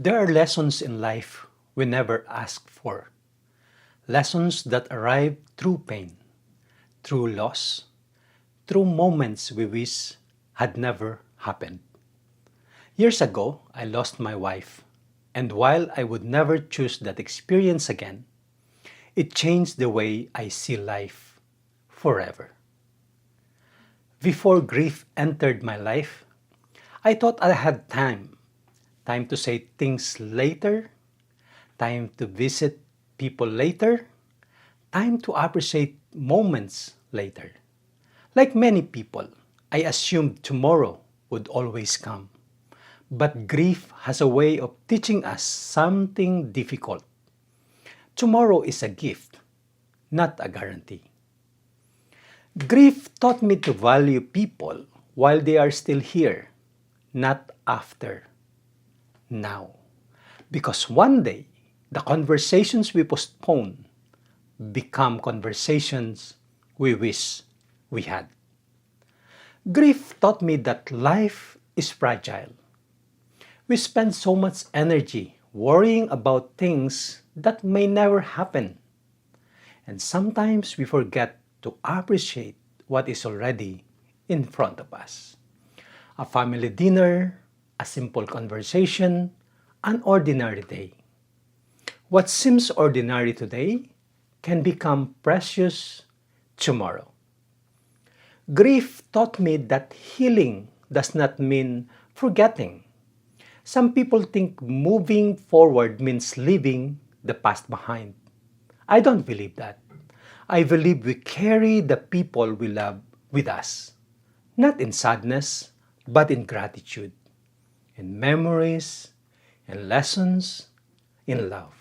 There are lessons in life we never asked for. Lessons that arrive through pain, through loss, through moments we wish had never happened. Years ago, I lost my wife, and while I would never choose that experience again, it changed the way I see life forever. Before grief entered my life, I thought I had time to say things later, time to visit people later, time to appreciate moments later. Like many people, I assumed tomorrow would always come. But grief has a way of teaching us something difficult. Tomorrow is a gift, not a guarantee. Grief taught me to value people while they are still here, not after, now. Because one day, the conversations we postpone become conversations we wish we had. Grief taught me that life is fragile. We spend so much energy worrying about things that may never happen. And sometimes we forget to appreciate what is already in front of us. A family dinner, a simple conversation, an ordinary day. What seems ordinary today can become precious tomorrow. Grief taught me that healing does not mean forgetting. Some people think moving forward means leaving the past behind. I don't believe that. I believe we carry the people we love with us, not in sadness, but in gratitude, in memories, in lessons, in love.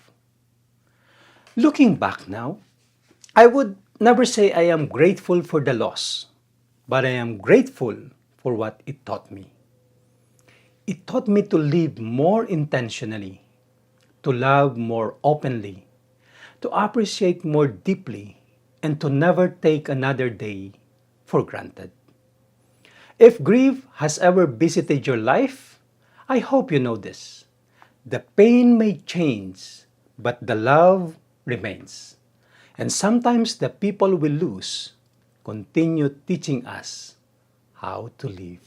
Looking back now, I would never say I am grateful for the loss, but I am grateful for what it taught me. It taught me to live more intentionally, to love more openly, to appreciate more deeply, and to never take another day for granted. If grief has ever visited your life, I hope you know this. The pain may change, but the love remains. And sometimes the people we lose continue teaching us how to live.